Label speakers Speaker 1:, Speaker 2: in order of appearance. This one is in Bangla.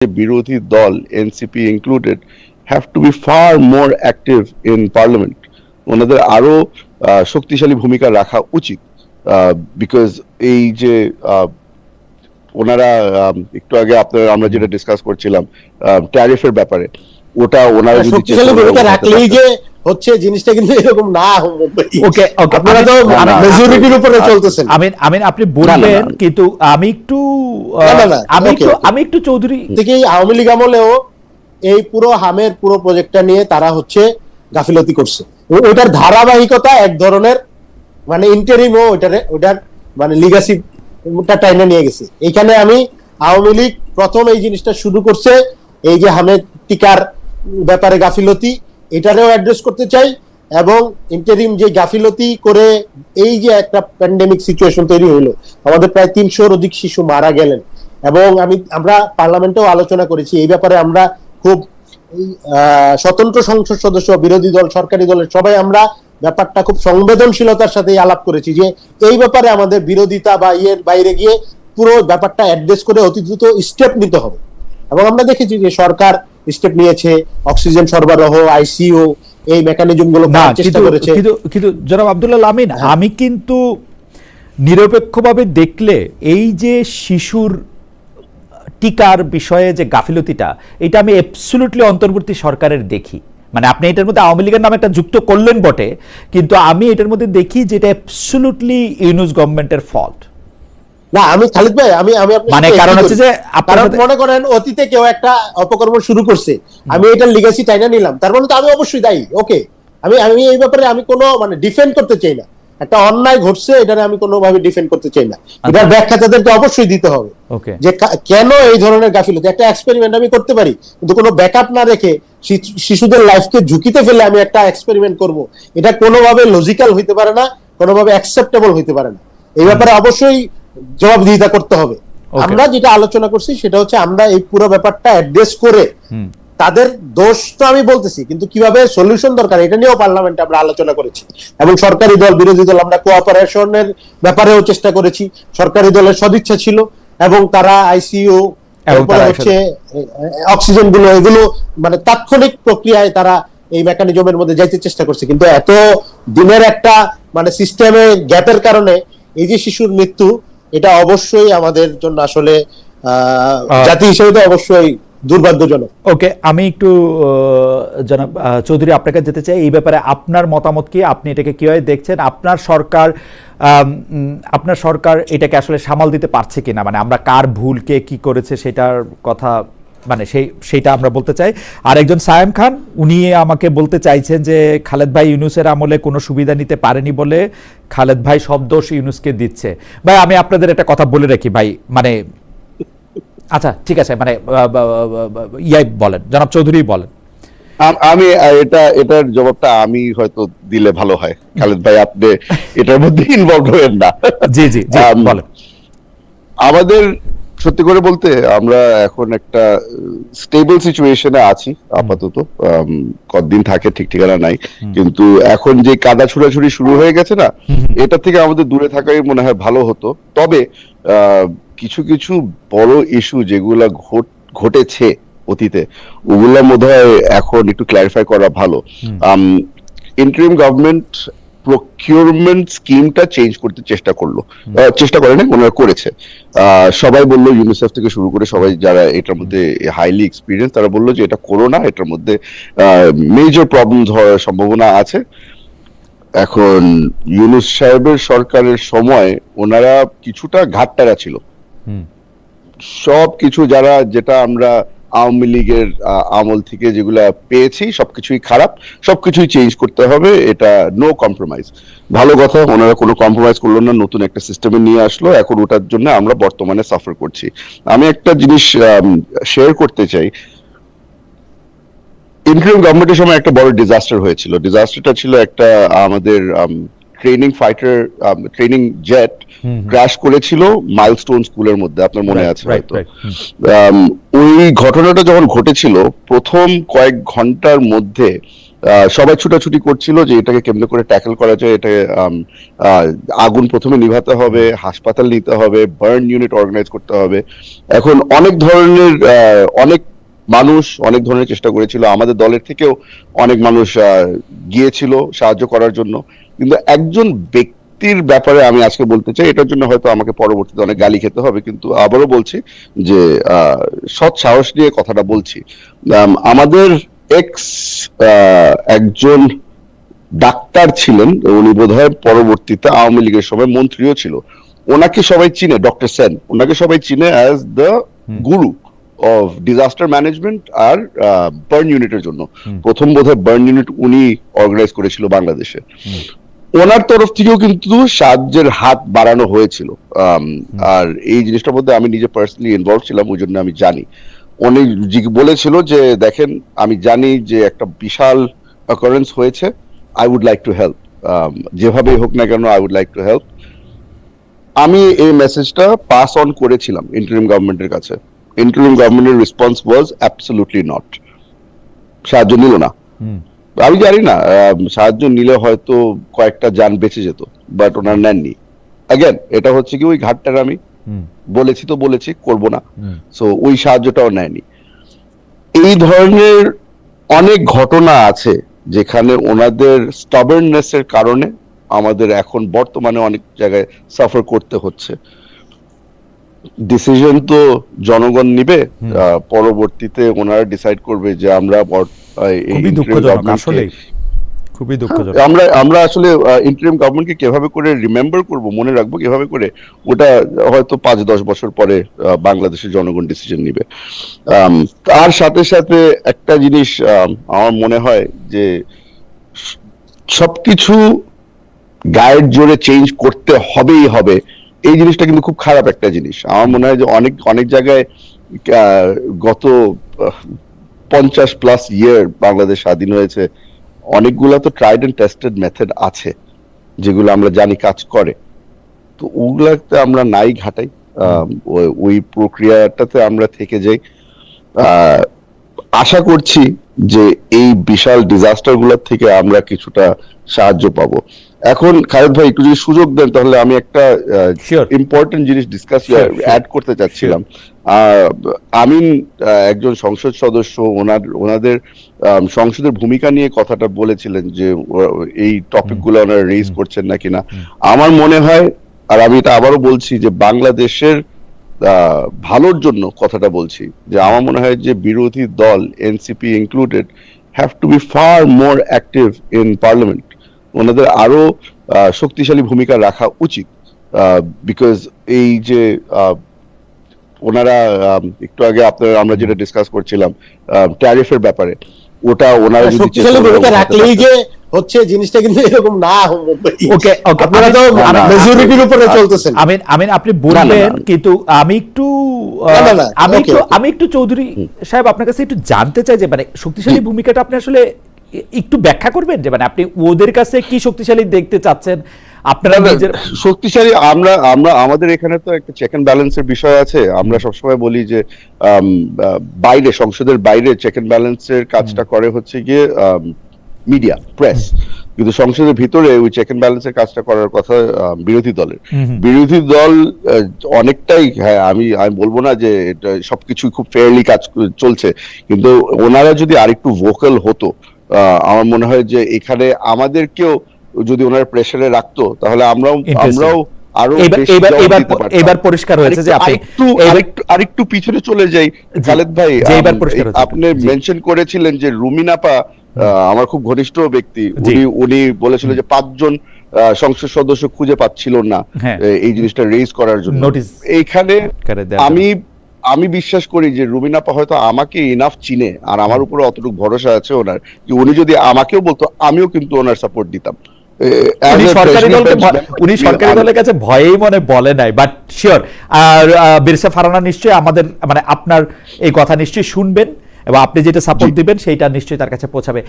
Speaker 1: বিরোধী দল NCP included have to be far more active in parliament. ওনাদের আরো শক্তিশালী ভূমিকা রাখা উচিত, বিকজ এই যে ওনারা একটু আগে আমরা যেটা ডিসকাস করছিলাম ট্যারিফের ব্যাপারে, ওটা ওনারা যদি
Speaker 2: শক্তিশালী ভূমিকা রাখলেই যে হচ্ছে জিনিসটা কিন্তু এরকম না।
Speaker 3: ওকে ওকে,
Speaker 2: আপনারা তো মেজরিটির উপরে চলতেছেন।
Speaker 3: আমিন আপনি বললেন, কিন্তু আমি একটু চৌধুরী
Speaker 2: থেকে আওয়ামী লীগ আমলেও এই পুরো হামের পুরো প্রজেক্টটা নিয়ে তারা হচ্ছে গাফিলতি করছে। ওইটার ধারাবাহিকতা এক ধরনের মানে ইন্টারিমও ওইটার মানে লিগাসি টাইনে নিয়ে গেছে। এইখানে আমি আওয়ামী লীগ প্রথম এই জিনিসটা শুরু করছে, এই যে হামের টিকার ব্যাপারে গাফিলতি, এটারেও অ্যাড্রেস করতে চাই। এবং ইন্টারিম যে গাফিলতি করে এই যে একটা প্যান্ডেমিক সিচুয়েশন তৈরি হইলো, আমাদের প্রায় 300-র অধিক শিশু মারা গেলেন। এবং আমরা পার্লামেন্টেও আলোচনা করেছি এই ব্যাপারে। আমরা খুব স্বতন্ত্র সংসদ সদস্য, বিরোধী দল, সরকারি দলের সবাই আমরা ব্যাপারটা খুব সংবেদনশীলতার সাথে আলাপ করেছি যে এই ব্যাপারে আমাদের বিরোধিতা বা ইয়ের বাইরে গিয়ে পুরো ব্যাপারটা অ্যাড্রেস করে অতি দ্রুত স্টেপ নিতে হবে। এবং আমরা দেখেছি যে সরকার স্টেপ নিয়েছে, অক্সিজেন সরবরাহ, আইসিইউ, এই মেকানিজম গুলো চেষ্টা করেছে।
Speaker 3: কিন্তু জনাব আব্দুল্লাহ আমিন, আমি কিন্তু নিরপেক্ষভাবে দেখলে এই যে শিশুর টিকার বিষয়ে যে গাফিলতিটা, এটা আমি অ্যাবসলিউটলি অন্তর্বর্তী সরকারের দেখি। মানে আপনি এটার মধ্যে আওয়ামী লীগের নামে একটা যুক্ত করলেন বটে, কিন্তু আমি এটার মধ্যে দেখি যে এটা অ্যাবসলিউটলি ইউনূস গভর্নমেন্টের ফল্ট।
Speaker 2: না, আমি খালিদ ভাই, আমি
Speaker 3: মানে কারণ হচ্ছে যে
Speaker 2: আপনারা মনে করেন অতীতে কেউ একটা অপকর্ম শুরু করছে, আমি এটা লিগ্যাসি টাইনা নিলাম, তার মানে তো আমি অবশ্যই দায়ী। ওকে, আমি এই ব্যাপারে আমি কোনো মানে ডিফেন্ড করতে চাই না। একটা অন্যায় ঘটছে, এটা আমি কোনোভাবে ডিফেন্ড করতে চাই না। এটার ব্যাখ্যা তাদেরকে অবশ্যই দিতে হবে যে কেন এই ধরনের গাফিলতি। একটা এক্সপেরিমেন্ট আমি করতে পারি, কিন্তু কোনো ব্যাকআপ না রেখে শিশুদের লাইফকে ঝুঁকিতে ফেলে আমি একটা এক্সপেরিমেন্ট করব, এটা কোনোভাবে লজিক্যাল হইতে পারে না, কোনোভাবে অ্যাকসেপ্টেবল হইতে পারে না। এই ব্যাপারে অবশ্যই জবাবদিহিতা করতে হবে। আমরা যেটা আলোচনা করছি সেটা হচ্ছে আমরা এই পুরো ব্যাপারটা অ্যাড্রেস করে, তাদের দোষ তো আমি বলতেছি, কিন্তু কিভাবে সলিউশন দরকার এটা নিয়েও পার্লামেন্টে আমরা আলোচনা করেছি। এবং সরকারি দল, বিরোধী দল, আমরা কোঅপারেশনের ব্যাপারেও চেষ্টা করেছি। সরকারি দলের সদিচ্ছা ছিল এবং তারা আইসিইউ, হচ্ছে অক্সিজেন গুলো, এগুলো মানে তাৎক্ষণিক প্রক্রিয়ায় তারা এই মেকানিজমের মধ্যে যাইতে চেষ্টা করছে। কিন্তু এত দিনের একটা মানে সিস্টেমে গ্যাপের কারণে এই যে শিশুর মৃত্যু, এটা অবশ্যই আমাদের জন্য আসলে জাতি হিসেবে তো অবশ্যই দুর্ভাগ্যজনক।
Speaker 3: ওকে, আমি একটু জনাব চৌধুরী আপনাকে যেতে চাই, এই ব্যাপারে আপনার মতামত কি? আপনি এটাকে কিভাবে দেখছেন? আপনার সরকার এটাকে আসলে সামাল দিতে পারছে কিনা? মানে আমরা কার ভুলকে কি করেছে সেটার কথা, মানে সেইটা আমরা বলতে চাই। আর একজন সায়েম খান, উনি আমাকে বলতে চাইছেন যে খালেদ ভাই ইউনূসের আমলে কোনো সুবিধা নিতে পারেনি বলে খালেদ ভাই সব দোষ ইউনূসকে দিচ্ছে। ভাই আমি আপনাদের একটা কথা বলে রাখি ভাই, মানে আচ্ছা ঠিক আছে, মানে বলেন, জনাব চৌধুরী বলেন।
Speaker 1: আমি এটার জবাবটা আমি হয়তো দিলে ভালো হয়। খালেদ ভাই, আপনি এটার মধ্যে ইনভলভ হবেন না।
Speaker 3: জি জি বলেন।
Speaker 1: আমাদের সত্যি করে বলতে আমরা এখন একটা স্টেবল সিচুয়েশনে আছি আপাতত। কতদিন থাকে ঠিক ঠিকানা নাই, কিন্তু এখন যে কাদা ছুড়াছুড়ি শুরু হয়ে গেছে না, এটা থেকে আমাদের দূরে থাকাই মনে হয় ভালো হতো। তবে কিছু কিছু বড় ইস্যু যেগুলা ঘটেছে অতীতে, ওগুলোর মধ্যে এখন একটু ক্ল্যারিফাই করা ভালো। ইন্টারিম গভর্নমেন্ট প্রকিউরমেন্ট স্কিমটা চেঞ্জ করতে চেষ্টা করে না, ওনারা করেছে। সবাই বললো, ইউনিসেফ থেকে শুরু করে সবাই যারা এটার মধ্যে হাইলি এক্সপিরিয়েন্স, তারা বললো যে এটা করো না, এটার মধ্যে মেজর প্রবলেম হওয়ার সম্ভাবনা আছে। এখন ইউনূস সাহেবের সরকারের সময় ওনারা কিছুটা ঘাটতারা ছিল। সব কিছু যেটা আমরা আওয়ামী লীগের আমল থেকে যেগুলা পেয়েছি সবকিছুই খারাপ, সবকিছুই চেঞ্জ করতে হবে, এটা নো কম্প্রোমাইজ। ভালো কথা, ওনারা কোনো কম্প্রোমাইজ করলো না, নতুন একটা সিস্টেমে নিয়ে আসলো। এখন ওটার জন্য আমরা বর্তমানে সাফার করছি। আমি একটা জিনিস শেয়ার করতে চাই। ইন্টারিম গভর্নমেন্টের সময় একটা বড় ডিজাস্টার হয়েছিল। ডিজাস্টারটা ছিল একটা আমাদের ট্রেনিং জেট ক্র্যাশ করেছিল মাইলস্টোন স্কুলের মধ্যে, আপনার মনে আছে হয়তো। ওই ঘটনাটা যখন ঘটেছিল, প্রথম কয়েক ঘন্টার মধ্যে সবাই ছুটাছুটি করছিল যে এটাকে কেমনে করে ট্যাকল করা যায়, এটাকে আগুন প্রথমে নিভাতে হবে, হাসপাতাল নিতে হবে, বার্ন ইউনিট অর্গানাইজ করতে হবে। এখন অনেক ধরনের অনেক মানুষ অনেক ধরনের চেষ্টা করেছিল, আমাদের দলের থেকেও অনেক মানুষ গিয়েছিল সাহায্য করার জন্য, কিন্তু একজন ব্যক্তির ব্যাপারে আমি আজকে বলতে চাই, এটার জন্য হয়তো আমাকে পরবর্তীতে অনেক গালি খেতে হবে, কিন্তু আবারও বলছি যে সৎ সাহস নিয়ে কথাটা বলছি। আমাদের এক্স একজন ডাক্তার ছিলেন, উনি বোধহয় পরবর্তীতে আওয়ামী লীগের সময় মন্ত্রীও ছিল, ওনাকে সবাই চিনে, ডক্টর সেন, ওনাকে সবাই চিনে as the guru of disaster management আর বার্ন ইউনিটের জন্য। প্রথম বোধহয় বার্ন ইউনিট উনি অর্গানাইজ করেছিল বাংলাদেশে। ওনার তরফ থেকেও কিন্তু সাহায্যের হাত বাড়ানো হয়েছিল, আর এই জিনিসটার মধ্যে আমি নিজে পার্সোনালি ইনভলভ ছিলাম, ওই জন্য আমি জানি। উনি বলেছিল যে দেখেন, আমি জানি যে একটা বিশাল অকারেন্স হয়েছে, I would like to help, যেভাবে হোক না কেন I would like to help. আমি এই মেসেজটা পাস অন করেছিলাম ইন্টারিম গভর্নমেন্টের কাছে। ইন্টারিম গভর্নমেন্টের রেসপন্স ওয়াজ অ্যাবসলিউটলি নট, সাহায্য নিল না। আমি জানি না, সাহায্য নিলে হয়তো কয়েকটা যান বেঁচে যেত, বাট ওনার নেননি। অ্যাগেন এটা হচ্ছে কি, ওই ঘাটটার আমি বলেছি তো বলেছি, করব না, সো ওই সাহায্যটাও নেয়নি। এই ধরনের অনেক ঘটনা আছে যেখানে ওনাদের স্টাবার্ননেস এর কারণে আমাদের এখন বর্তমানে অনেক জায়গায় সাফার করতে হচ্ছে। ডিসিশন তো জনগণ নিবে, পরবর্তীতে ওনারা ডিসাইড করবে যে আমরা
Speaker 3: খুবই দুঃখজনক, আসলে খুবই দুঃখজনক।
Speaker 1: আমরা আসলে ইন্টারিম গভর্নমেন্টকে কিভাবে করে রিমেম্বার করব, মনে রাখবো কিভাবে করে, ওটা হয়তো 5-10 বছর পরে বাংলাদেশের জনগণ ডিসিশন নিবে। তার সাথে সাথে একটা জিনিস আমার মনে হয় যে সবকিছু গায়ের জোরে চেঞ্জ করতে হবেই হবে, এই জিনিসটা কিন্তু খুব খারাপ একটা জিনিস। আমার মনে হয় যে অনেক অনেক জায়গায় গত 50+ ইয়ার বাংলাদেশ স্বাধীন হয়েছে, অনেকগুলা তো ট্রাইড এন্ড টেস্টেড মেথড আছে যেগুলো আমরা জানি কাজ করে, তো ওগুলাতে আমরা নাই ঘাটাই, ওই প্রক্রিয়াটাতে আমরা থেকে যাই। আশা করছি যে এই বিশাল ডিজাস্টার গুলোর থেকে আমরা কিছুটা সাহায্য পাবো। এখন খালেদ ভাই একটু যদি সুযোগ দেন, তাহলে আমি একটা ইম্পর্টেন্ট জিনিস ডিসকাস অ্যাড করতে চাচ্ছিলাম। আমিন একজন সংসদ সদস্য, ওনাদের সংসদের ভূমিকা নিয়ে কথাটা বলেছিলেন যে এই টপিক গুলো ওনারা রেইজ করছেন না কিনা। আমার মনে হয়, আর আমি এটা আবারও বলছি, যে বাংলাদেশের ভালোর জন্য কথাটা বলছি, যে আমার মনে হয় যে বিরোধী দল NCP included have to be far more active in parliament. ওনাদের আরো শক্তিশালী ভূমিকা রাখা উচিত, বিকজ এই যে ওনারা একটু আগে আমরা যেটা ডিসকাস করছিলাম ট্যারিফের ব্যাপারে, ওটা ওনারা যদি
Speaker 2: শক্তিশালী ভূমিকা রাখলেই যে হচ্ছে জিনিসটা কিন্তু এরকম না।
Speaker 3: ওকে,
Speaker 2: আপনারা তো মেজরিটির উপরে চলতেছেন।
Speaker 3: আমিন আপনি বললেন, কিন্তু আমি একটু চৌধুরী সাহেব আপনার কাছে একটু জানতে চাই যে মানে শক্তিশালী ভূমিকাটা আপনি আসলে একটু ব্যাখ্যা করবেন, যে মানে আপনি ওদের কাছে কি শক্তিশালী দেখতে চাচ্ছেন আপনারা নিজের?
Speaker 1: শক্তিশালী আমরা আমাদের এখানে তো একটা চেক এন্ড ব্যালেন্সের বিষয় আছে। আমরা সবসময় বলি যে বাইরে, সংসদের বাইরে চেক এন্ড ব্যালেন্সের কাজটা করে হচ্ছে গিয়ে মিডিয়া, প্রেস, কিন্তু সংসদের ভিতরে ওই চেক এন্ড ব্যালেন্সের কাজটা করার কথা বিরোধী দলের। বিরোধী দল অনেকটাই, হ্যাঁ আমি বলবো না যে এটা সবকিছু খুব ফেয়ারলি কাজ চলছে, কিন্তু ওনারা যদি আরেকটু ভোকাল হতো, আমার মনে হয় যে এখানে আমাদেরকেও যদি ওনারা প্রেসারে রাখতো, তাহলে আমরাও আরো
Speaker 3: এবার পরিষ্কার হয়েছে যে আপনি
Speaker 1: আরেকটু পিছনে চলে যাই। খালেদ ভাই, আপনি মেনশন করেছিলেন যে রুমিনাপা আমার খুব ঘনিষ্ঠ ব্যক্তি, উনি বলেছিল যে 5 জন সংসদ সদস্য খুঁজে পাচ্ছিল না এই জিনিসটা রেইজ করার জন্য। এইখানে আমি বিশ্বাস করি যে রুমিনাপা হয়তো আমাকে ইনাফ চিনে, আর আমার উপরে অতটুকু ভরসা আছে ওনার, যে উনি যদি আমাকেও বলতো আমিও কিন্তু ওনার সাপোর্ট দিতাম।
Speaker 3: উনি সরকারি দলের কাছে ভয়েই মনে বলে নাই, বাট শিওর। আর বিরসা ফারানা নিশ্চয়ই আমাদের মানে আপনার এই কথা নিশ্চয়ই শুনবেন, এবং আপনি যেটা সাপোর্ট দিবেন সেইটা নিশ্চয়ই তার কাছে পৌঁছাবে।